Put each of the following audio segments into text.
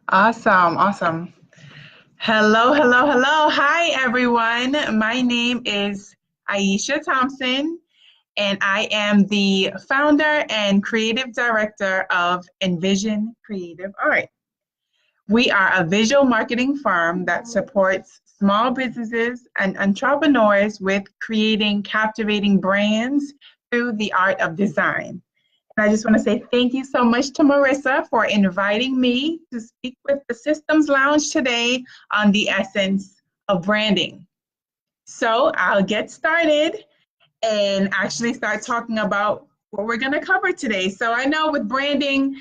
Awesome, awesome. Hello, hello, hello. Hi, everyone. My name is Aisha Thompson, and I am the founder and creative director of Envision Creative Art. We are a visual marketing firm that supports small businesses and entrepreneurs with creating captivating brands through the art of design. And I just want to say thank you so much to Marissa for inviting me to speak with the Systems Lounge today on the essence of branding. So I'll get started and actually start talking about what we're going to cover today. So I know with branding,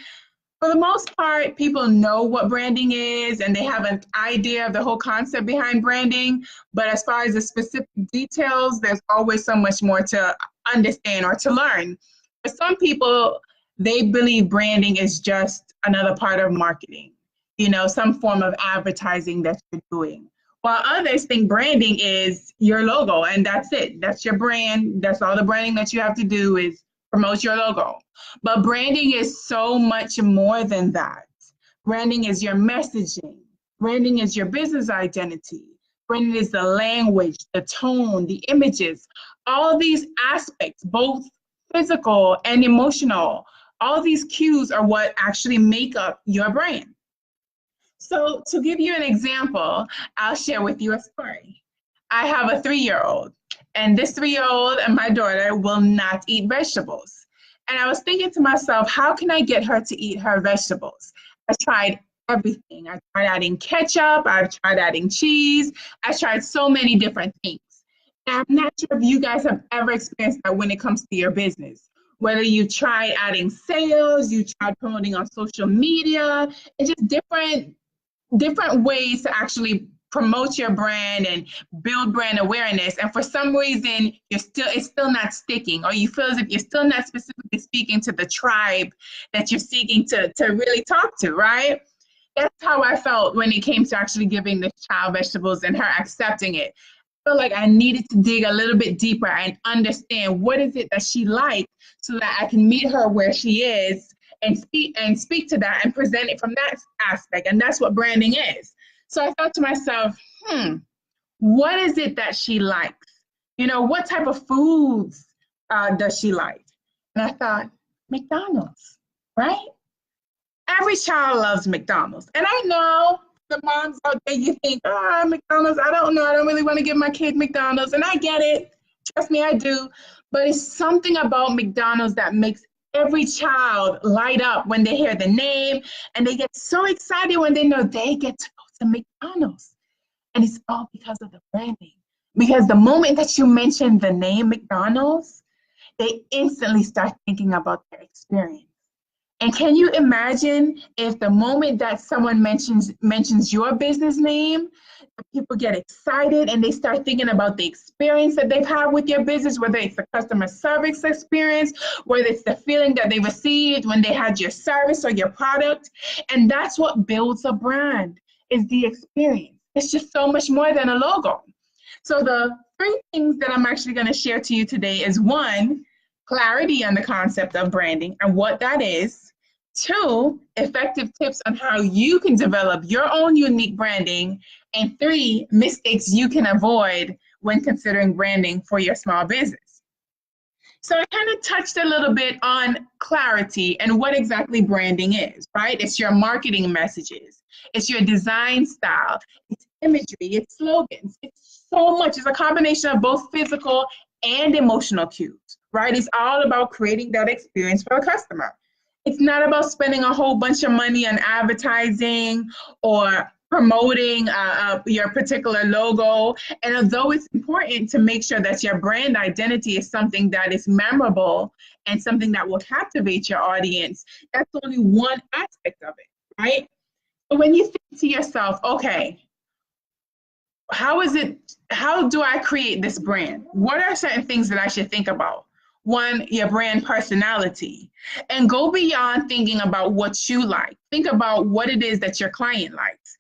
for the most part, people know what branding is and they have an idea of the whole concept behind branding. But as far as the specific details, there's always so much more to understand or to learn. For some people, they believe branding is just another part of marketing, some form of advertising that you're doing. While others think branding is your logo and that's it. That's your brand. That's all the branding that you have to do is promote your logo. But branding is so much more than that. Branding is your messaging. Branding is your business identity. Branding is the language, the tone, the images, all these aspects, both physical and emotional. All these cues are what actually make up your brand. So to give you an example, I'll share with you a story. I have a 3-year-old, and this 3-year-old and my daughter will not eat vegetables. And I was thinking to myself, how can I get her to eat her vegetables? I tried everything. I tried adding ketchup, I've tried adding cheese, I tried so many different things. And I'm not sure if you guys have ever experienced that when it comes to your business. Whether you tried adding sales, you tried promoting on social media, and just different ways to actually promote your brand and build brand awareness, and for some reason it's still not sticking, or you feel as if you're still not specifically speaking to the tribe that you're seeking to really talk to, right? That's how I felt when it came to actually giving this child vegetables and her accepting it. I felt like I needed to dig a little bit deeper and understand what is it that she likes so that I can meet her where she is and speak to that and present it from that aspect. And that's what branding is. So I thought to myself, what is it that she likes? What type of foods does she like? And I thought, McDonald's, right? Every child loves McDonald's. And I know the moms out there, you think, McDonald's, I don't know. I don't really want to give my kid McDonald's. And I get it. Trust me, I do. But it's something about McDonald's that makes every child light up when they hear the name, and they get so excited when they know they get to go to McDonald's. And it's all because of the branding. Because the moment that you mention the name McDonald's, they instantly start thinking about their experience. And can you imagine if the moment that someone mentions your business name, people get excited and they start thinking about the experience that they've had with your business, whether it's the customer service experience, whether it's the feeling that they received when they had your service or your product. And that's what builds a brand, is the experience. It's just so much more than a logo. So the 3 things that I'm actually going to share to you today is 1, clarity on the concept of branding and what that is. 2, effective tips on how you can develop your own unique branding. And 3, mistakes you can avoid when considering branding for your small business. So I kind of touched a little bit on clarity and what exactly branding is, right? It's your marketing messages. It's your design style. It's imagery. It's slogans. It's so much. It's a combination of both physical and emotional cues, right? It's all about creating that experience for a customer. It's not about spending a whole bunch of money on advertising or promoting your particular logo. And although it's important to make sure that your brand identity is something that is memorable and something that will captivate your audience, that's only one aspect of it, right? So when you think to yourself, okay, how do I create this brand? What are certain things that I should think about? 1, your brand personality, and go beyond thinking about what you like. Think about what it is that your client likes.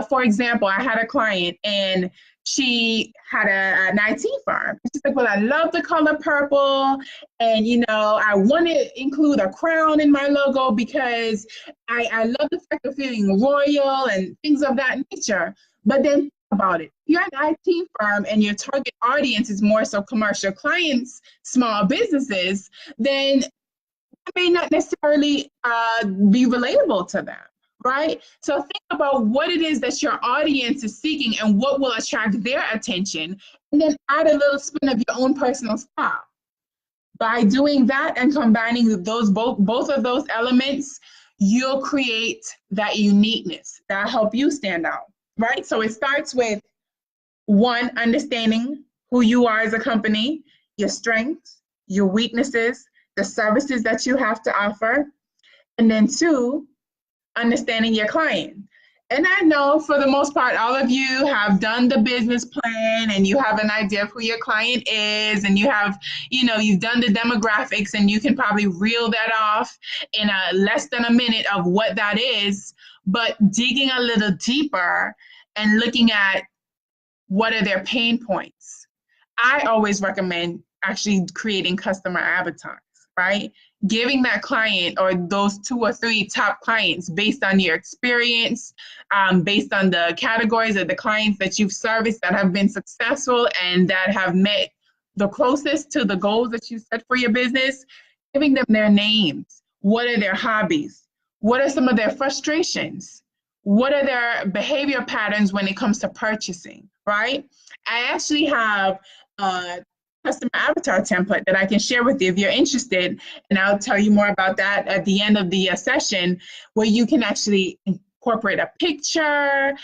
For example, I had a client and she had an IT firm. She's like, well, I love the color purple. And, I want to include a crown in my logo because I love the fact of feeling royal and things of that nature. But then think about it. You're an IT firm and your target audience is more so commercial clients, small businesses, then may not necessarily be relatable to them, right? So think about what it is that your audience is seeking and what will attract their attention, and then add a little spin of your own personal style. By doing that and combining those both of those elements, you'll create that uniqueness that help you stand out, right? So it starts with one, understanding who you are as a company, your strengths, your weaknesses, the services that you have to offer. And then two, understanding your client. And I know for the most part, all of you have done the business plan and you have an idea of who your client is, and you have, you've done the demographics, and you can probably reel that off in less than a minute of what that is. But digging a little deeper and looking at what are their pain points, I always recommend actually creating customer avatars, right? Giving that client or those 2 or 3 top clients based on your experience, based on the categories of the clients that you've serviced that have been successful and that have met the closest to the goals that you set for your business, giving them their names. What are their hobbies? What are some of their frustrations? What are their behavior patterns when it comes to purchasing, right? I actually have a customer avatar template that I can share with you if you're interested, and I'll tell you more about that at the end of the session, where you can actually incorporate a picture,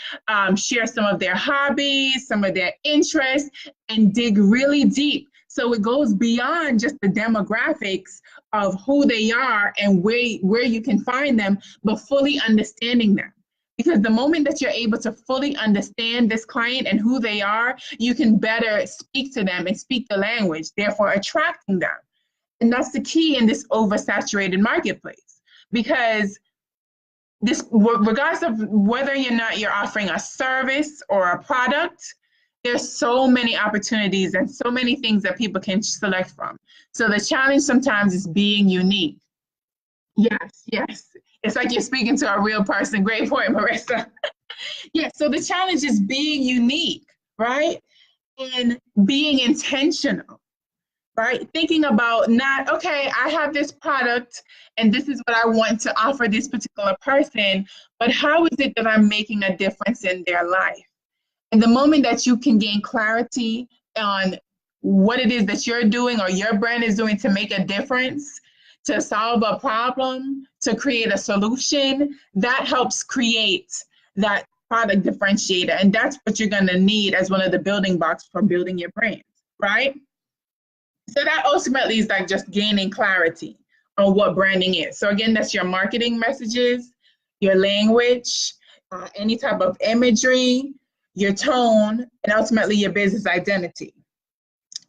share some of their hobbies, some of their interests, and dig really deep. So it goes beyond just the demographics of who they are and where you can find them, but fully understanding them. Because the moment that you're able to fully understand this client and who they are, you can better speak to them and speak the language, therefore attracting them. And that's the key in this oversaturated marketplace. Because this, regardless of whether or not you're offering a service or a product, there's so many opportunities and so many things that people can select from. So the challenge sometimes is being unique. Yes, yes. It's like you're speaking to a real person. Great point, Marissa. Yeah, so the challenge is being unique, right? And being intentional, right? Thinking about not, okay, I have this product and this is what I want to offer this particular person, but how is it that I'm making a difference in their life? And the moment that you can gain clarity on what it is that you're doing or your brand is doing to make a difference, to solve a problem, to create a solution, that helps create that product differentiator. And that's what you're going to need as one of the building blocks for building your brand, right? So that ultimately is like just gaining clarity on what branding is. So again, that's your marketing messages, your language, any type of imagery, your tone, and ultimately your business identity.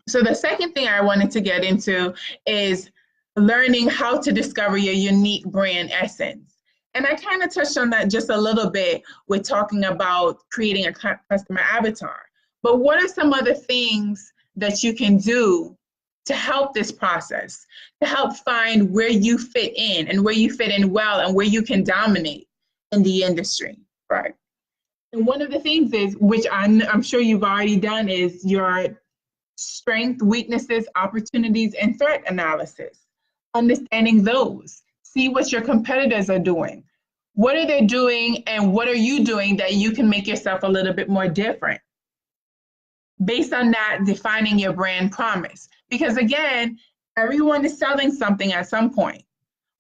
So the second thing I wanted to get into is learning how to discover your unique brand essence. And I kind of touched on that just a little bit with talking about creating a customer avatar. But what are some other things that you can do to help this process, to help find where you fit in and where you fit in well and where you can dominate in the industry, right? And one of the things is, which I'm sure you've already done, is your strength, weaknesses, opportunities, and threat analysis. Understanding those. See what your competitors are doing. What are they doing and what are you doing that you can make yourself a little bit more different? Based on that, defining your brand promise. Because again, everyone is selling something at some point.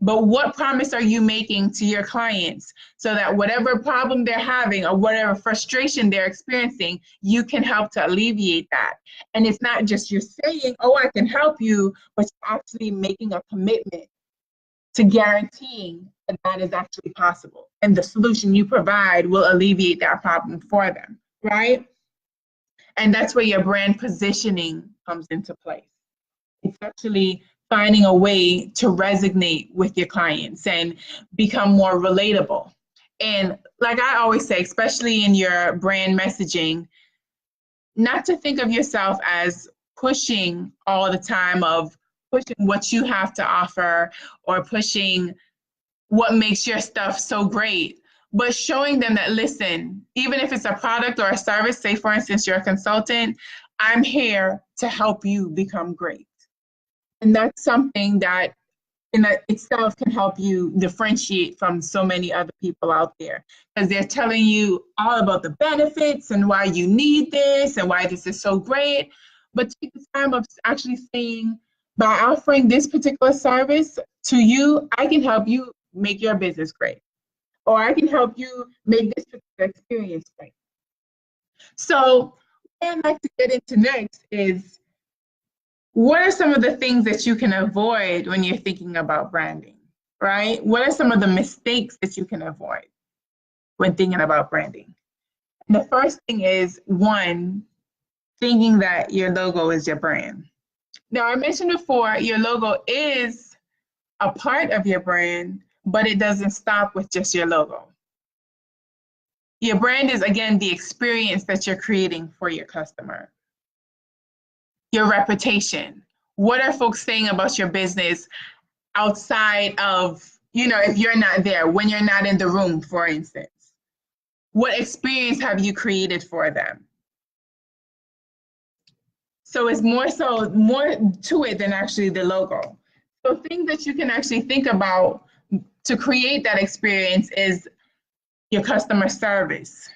But what promise are you making to your clients so that whatever problem they're having or whatever frustration they're experiencing, you can help to alleviate that? And it's not just you're saying, oh, I can help you, but you're actually making a commitment to guaranteeing that that is actually possible. And the solution you provide will alleviate that problem for them, right? And that's where your brand positioning comes into place. It's actually finding a way to resonate with your clients and become more relatable. And like I always say, especially in your brand messaging, not to think of yourself as pushing all the time, of pushing what you have to offer or pushing what makes your stuff so great, but showing them that, listen, even if it's a product or a service, say for instance, you're a consultant, I'm here to help you become great. And that's something that in itself can help you differentiate from so many other people out there, because they're telling you all about the benefits and why you need this and why this is so great. But take the time of actually saying, by offering this particular service to you, I can help you make your business great, or I can help you make this particular experience great. So what I'd like to get into next is, what are some of the things that you can avoid when you're thinking about branding, right? What are some of the mistakes that you can avoid when thinking about branding? And the first thing is, one, thinking that your logo is your brand. Now, I mentioned before, your logo is a part of your brand, but it doesn't stop with just your logo. Your brand is, again, the experience that you're creating for your customer. Your reputation. What are folks saying about your business outside of, if you're not there, when you're not in the room, for instance? What experience have you created for them? So it's more to it than actually the logo. So things that you can actually think about to create that experience is your customer service,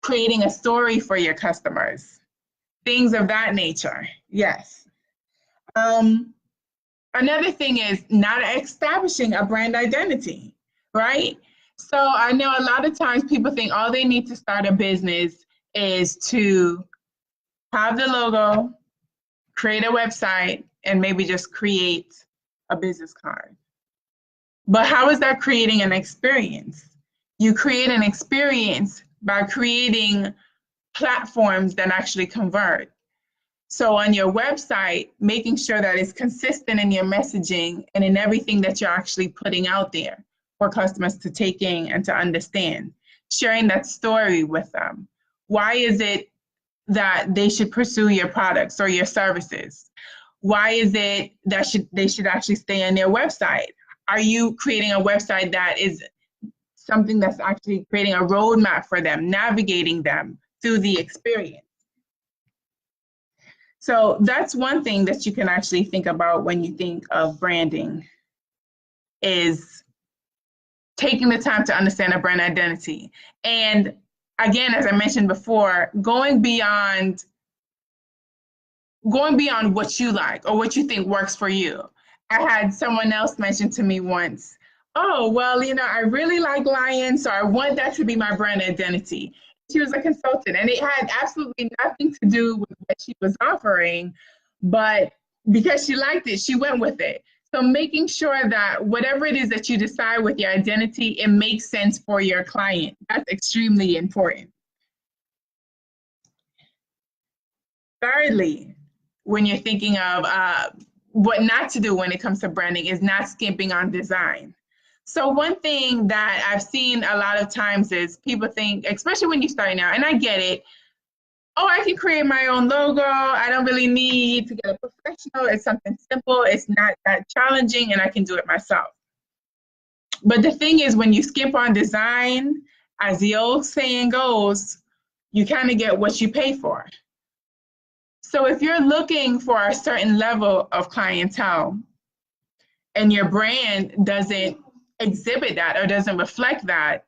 creating a story for your customers, things of that nature. Yes. Another thing is not establishing a brand identity, right? So I know a lot of times people think all they need to start a business is to have the logo, create a website, and maybe just create a business card. But how is that creating an experience? You create an experience by creating platforms that actually convert. So on your website, making sure that it's consistent in your messaging and in everything that you're actually putting out there for customers to take in and to understand, sharing that story with them. Why is it that they should pursue your products or your services? Why is it that they should actually stay on their website? Are you creating a website that is something that's actually creating a roadmap for them, navigating them through the experience? So that's one thing that you can actually think about when you think of branding, is taking the time to understand a brand identity. And again, as I mentioned before, going beyond what you like or what you think works for you. I had someone else mention to me once, oh, well, I really like lions, so I want that to be my brand identity. She was a consultant, and it had absolutely nothing to do with what she was offering, but because she liked it, she went with it. So making sure that whatever it is that you decide with your identity, it makes sense for your client. That's extremely important. Thirdly, when you're thinking of what not to do when it comes to branding, is not skimping on design. So one thing that I've seen a lot of times is people think, especially when you're starting out, and I get it, oh, I can create my own logo. I don't really need to get a professional. It's something simple. It's not that challenging, and I can do it myself. But the thing is, when you skimp on design, as the old saying goes, you kind of get what you pay for. So if you're looking for a certain level of clientele and your brand doesn't exhibit that or doesn't reflect that,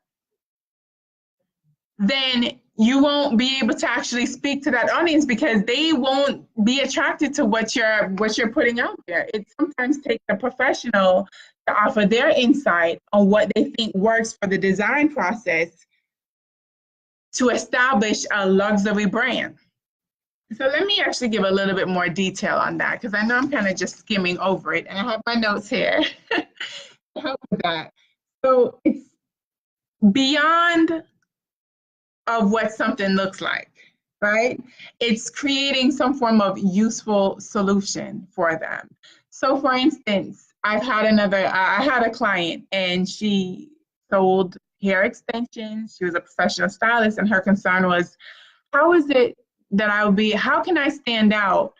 then you won't be able to actually speak to that audience, because they won't be attracted to what you're putting out there. It sometimes takes a professional to offer their insight on what they think works for the design process to establish a luxury brand. So let me actually give a little bit more detail on that, because I know I'm kind of just skimming over it, and I have my notes here to help with that. So it's beyond of what something looks like, right? It's creating some form of useful solution for them. So for instance, I had a client, and she sold hair extensions. She was a professional stylist, and her concern was, how is it that I would be, how can I stand out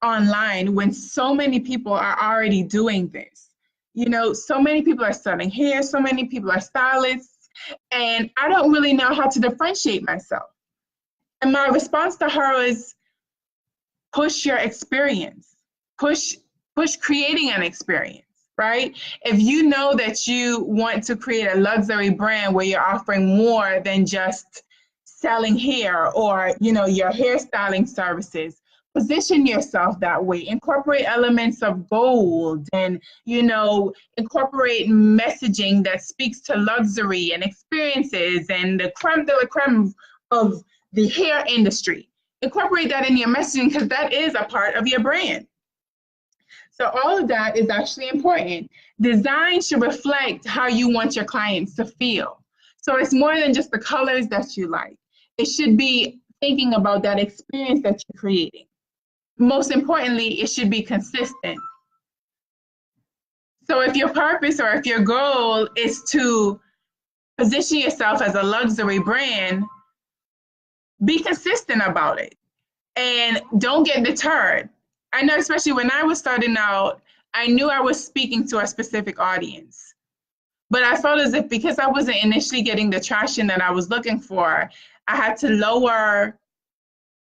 online when so many people are already doing this? You know, so many people are selling hair, so many people are stylists, and I don't really know how to differentiate myself. And my response to her is push your experience, push creating an experience, right? If you know that you want to create a luxury brand where you're offering more than just selling hair or, you know, your hairstyling services, position yourself that way. Incorporate elements of gold and, you know, incorporate messaging that speaks to luxury and experiences and the creme de la creme of the hair industry. Incorporate that in your messaging because that is a part of your brand. So all of that is actually important. Design should reflect how you want your clients to feel. So it's more than just the colors that you like. It should be thinking about that experience that you're creating. Most importantly, it should be consistent. So if your purpose or if your goal is to position yourself as a luxury brand, be consistent about it and don't get deterred. I know, especially when I was starting out, I knew I was speaking to a specific audience. But I felt as if because I wasn't initially getting the traction that I was looking for, I had to lower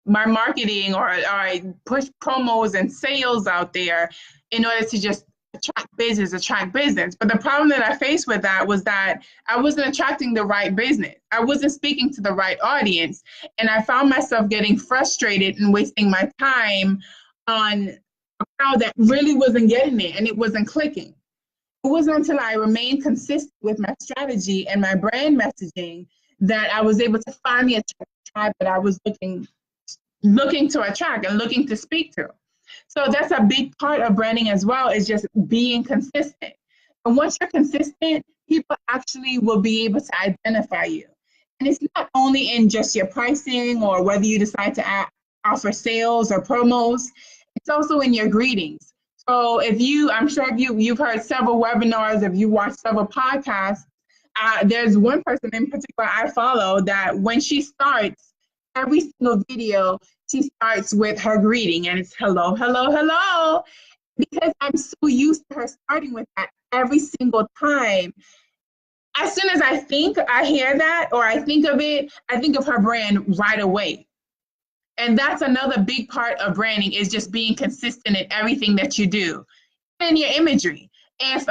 my marketing or push promos and sales out there in order to just attract business. But the problem that I faced with that was that I wasn't attracting the right business. I wasn't speaking to the right audience. And I found myself getting frustrated and wasting my time on a crowd that really wasn't getting it and it wasn't clicking. It wasn't until I remained consistent with my strategy and my brand messaging that I was able to finally attract the tribe that I was looking to attract and looking to speak to. So that's a big part of branding as well, is just being consistent. And once you're consistent, people actually will be able to identify you. And it's not only in just your pricing or whether you decide to offer sales or promos, it's also in your greetings. So I'm sure if you've heard several webinars, if you watched several podcasts, there's one person in particular I follow that when she starts every single video, she starts with her greeting and it's hello, hello, hello. Because I'm so used to her starting with that every single time. As soon as I hear that or I think of it, I think of her brand right away. And that's another big part of branding, is just being consistent in everything that you do. And your imagery. If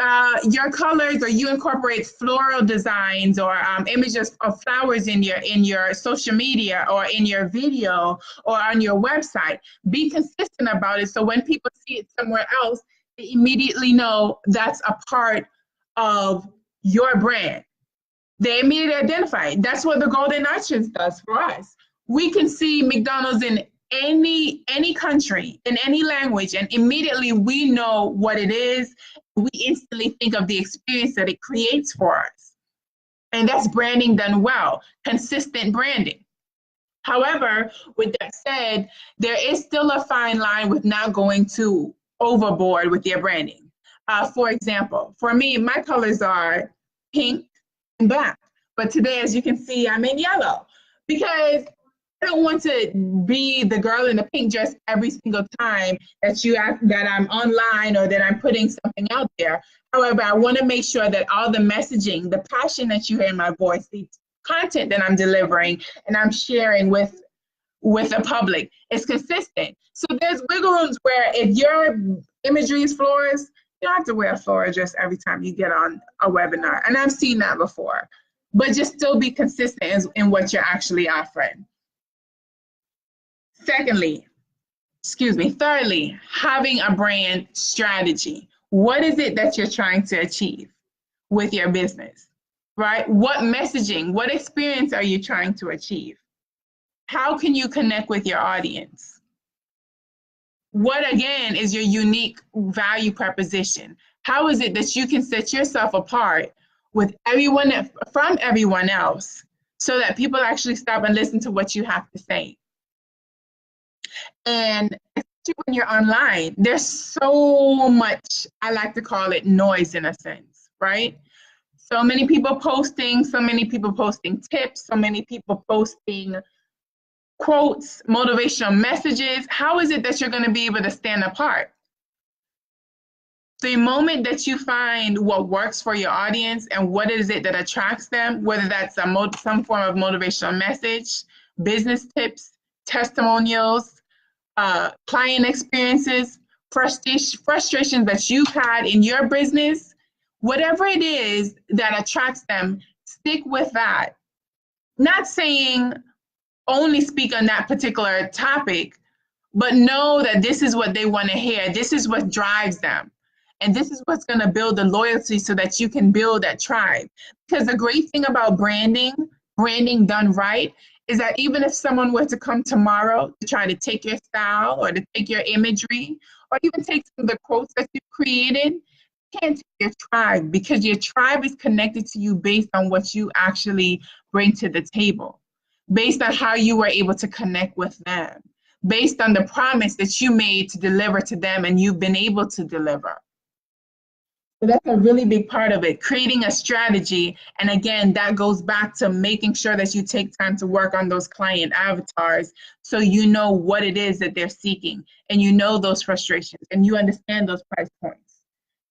your colors or you incorporate floral designs or images of flowers in your social media or in your video or on your website, be consistent about it. So when people see it somewhere else, they immediately know that's a part of your brand. They immediately identify it. That's what the golden arches does for us. We can see McDonald's in any country, in any language, and immediately we know what it is. We instantly think of the experience that it creates for us. And that's branding done well, consistent branding. However, with that said, there is still a fine line with not going too overboard with your branding. For example, for me, my colors are pink and black. But today, as you can see, I'm in yellow because I don't want to be the girl in the pink dress every single time that I'm online or that I'm putting something out there. However, I want to make sure that all the messaging, the passion that you hear in my voice, the content that I'm delivering and I'm sharing with the public is consistent. So there's wiggle rooms where if your imagery is florist, you don't have to wear a floral dress every time you get on a webinar. And I've seen that before. But just still be consistent in what you're actually offering. Thirdly, having a brand strategy. What is it that you're trying to achieve with your business, right? What messaging, what experience are you trying to achieve? How can you connect with your audience? What, again, is your unique value proposition? How is it that you can set yourself apart from everyone else so that people actually stop and listen to what you have to say? And especially when you're online, there's so much, I like to call it noise in a sense, right? So many people posting tips, so many people posting quotes, motivational messages, how is it that you're going to be able to stand apart? The moment that you find what works for your audience and what is it that attracts them, whether that's some form of motivational message, business tips, testimonials, client experiences, frustrations that you've had in your business, whatever it is that attracts them, stick with that. Not saying only speak on that particular topic, but know that this is what they want to hear. This is what drives them. And this is what's going to build the loyalty so that you can build that tribe. Because the great thing about branding done right, is that even if someone were to come tomorrow to try to take your style or to take your imagery or even take some of the quotes that you've created, you can't take your tribe, because your tribe is connected to you based on what you actually bring to the table, based on how you were able to connect with them, based on the promise that you made to deliver to them and you've been able to deliver. So that's a really big part of it, creating a strategy. And again, that goes back to making sure that you take time to work on those client avatars so you know what it is that they're seeking and you know those frustrations and you understand those price points.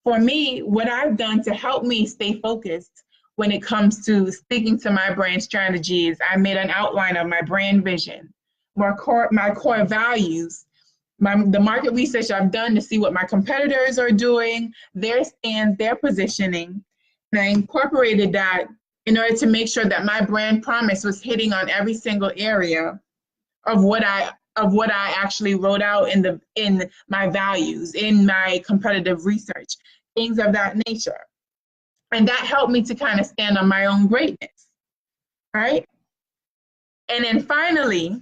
For me, what I've done to help me stay focused when it comes to sticking to my brand strategies, I made an outline of my brand vision, my core values, the market research I've done to see what my competitors are doing, their stands, their positioning. And I incorporated that in order to make sure that my brand promise was hitting on every single area of what I actually wrote out in my values, in my competitive research, things of that nature. And that helped me to kind of stand on my own greatness, right? And then finally,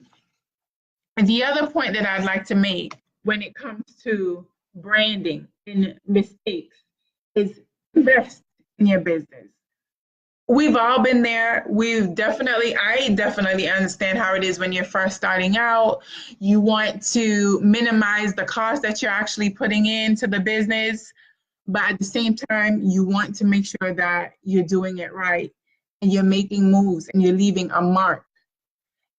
the other point that I'd like to make when it comes to branding and mistakes is invest in your business. We've all been there. I definitely understand how it is when you're first starting out. You want to minimize the cost that you're actually putting into the business, but at the same time, you want to make sure that you're doing it right and you're making moves and you're leaving a mark.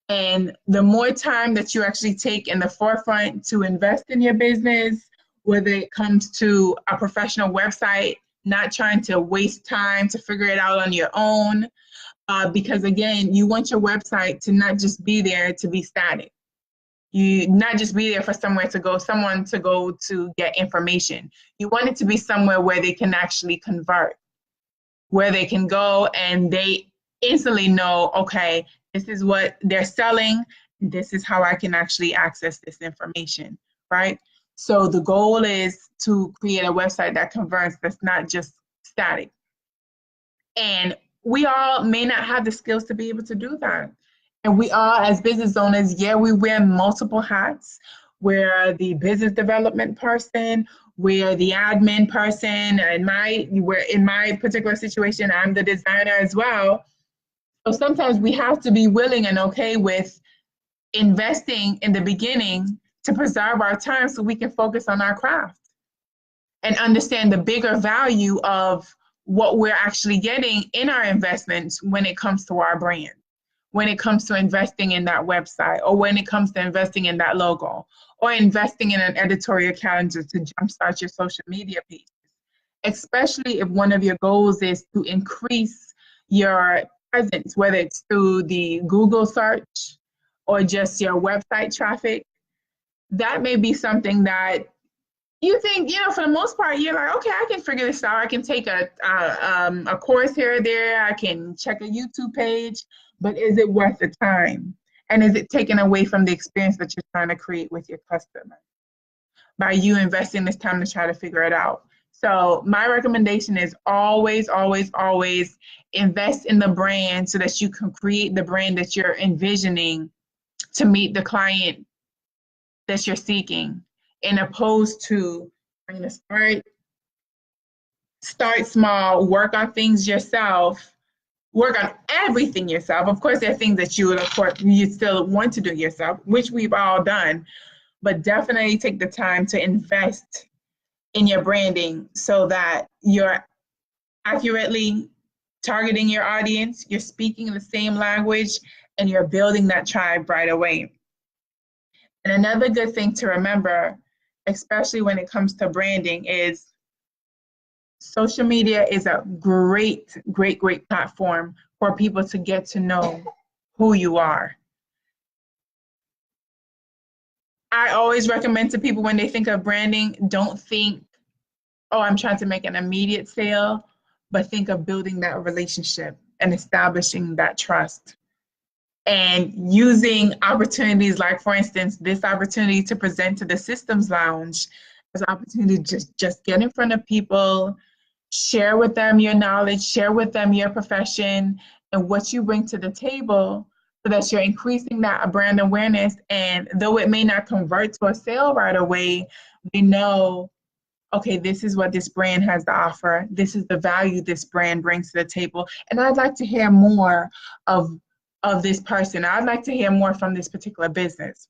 And the more time that you actually take in the forefront to invest in your business, whether it comes to a professional website, not trying to waste time to figure it out on your own, because again, you want your website to not just be there to be static. You not just be there for someone to go to get information. You want it to be somewhere where they can actually convert, where they can go and they instantly know, okay, this is what they're selling. This is how I can actually access this information, right? So the goal is to create a website that converts, that's not just static. And we all may not have the skills to be able to do that. And we all, as business owners, we wear multiple hats. We're the business development person, we're the admin person, and in my particular situation, I'm the designer as well. So sometimes we have to be willing and okay with investing in the beginning to preserve our time so we can focus on our craft and understand the bigger value of what we're actually getting in our investments when it comes to our brand, when it comes to investing in that website, or when it comes to investing in that logo, or investing in an editorial calendar to jumpstart your social media pages, especially if one of your goals is to increase your presence, whether it's through the Google search or just your website traffic. That may be something that you think, for the most part, you're like, okay, I can figure this out. I can take a course here or there. I can check a YouTube page, but is it worth the time? And is it taken away from the experience that you're trying to create with your customer by you investing this time to try to figure it out? So my recommendation is always, always, always invest in the brand so that you can create the brand that you're envisioning to meet the client that you're seeking, in opposed to trying to start small, work on things yourself, work on everything yourself. Of course, there are things that you still want to do yourself, which we've all done, but definitely take the time to invest in your branding so that you're accurately targeting your audience, you're speaking the same language, and you're building that tribe right away. And another good thing to remember, especially when it comes to branding, is social media is a great, great, great platform for people to get to know who you are. I always recommend to people when they think of branding, don't think, oh, I'm trying to make an immediate sale, but think of building that relationship and establishing that trust. And using opportunities like, for instance, this opportunity to present to the Systems Lounge as an opportunity to just get in front of people, share with them your knowledge, share with them your profession and what you bring to the table so that you're increasing that brand awareness. And though it may not convert to a sale right away, we know, okay, this is what this brand has to offer. This is the value this brand brings to the table. And I'd like to hear more of this person. I'd like to hear more from this particular business.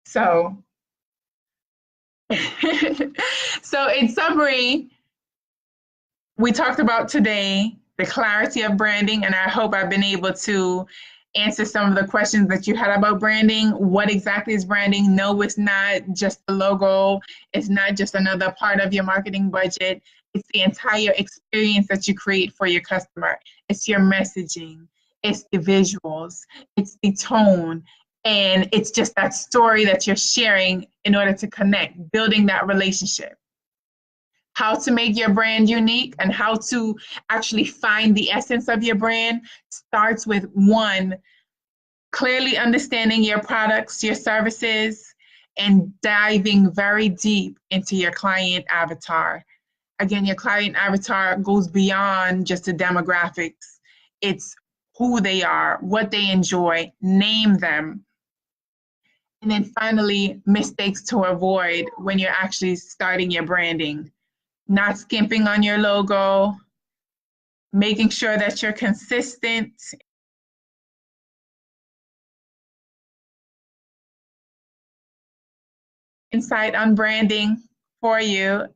So, so in summary, we talked about today the clarity of branding, and I hope I've been able to answer some of the questions that you had about branding. What exactly is branding? No, it's not just the logo. It's not just another part of your marketing budget. It's the entire experience that you create for your customer. It's your messaging. It's the visuals. It's the tone. And it's just that story that you're sharing in order to connect, building that relationship. How to make your brand unique and how to actually find the essence of your brand starts with, one, clearly understanding your products, your services, and diving very deep into your client avatar. Again, your client avatar goes beyond just the demographics. It's who they are, what they enjoy, name them. And then finally, mistakes to avoid when you're actually starting your branding. Not skimping on your logo, making sure that you're consistent. Insight on branding for you.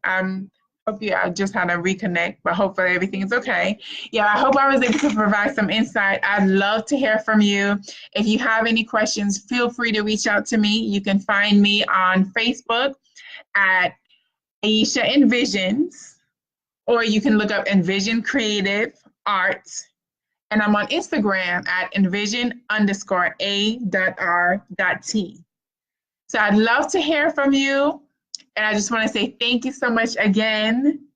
Hope you, I just had to reconnect, but hopefully everything is okay. Yeah, I hope I was able to provide some insight. I'd love to hear from you. If you have any questions, feel free to reach out to me. You can find me on Facebook at Aisha Envisions, or you can look up Envision Creative Arts. And I'm on Instagram at envision_A.R.T. So I'd love to hear from you. And I just want to say thank you so much again,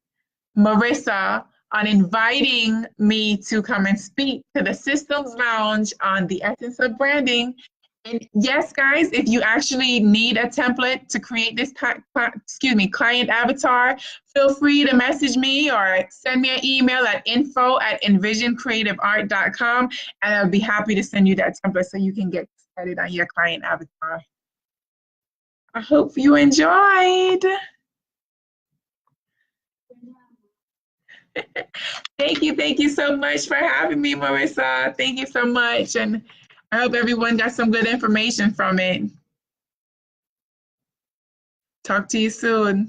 Marissa, on inviting me to come and speak to the Systems Lounge on the essence of branding. And yes, guys, if you actually need a template to create this client avatar, feel free to message me or send me an email at info@envisioncreativeart.com, and I'll be happy to send you that template so you can get started on your client avatar. I hope you enjoyed. Thank you so much for having me, Marissa. Thank you so much. And I hope everyone got some good information from it. Talk to you soon.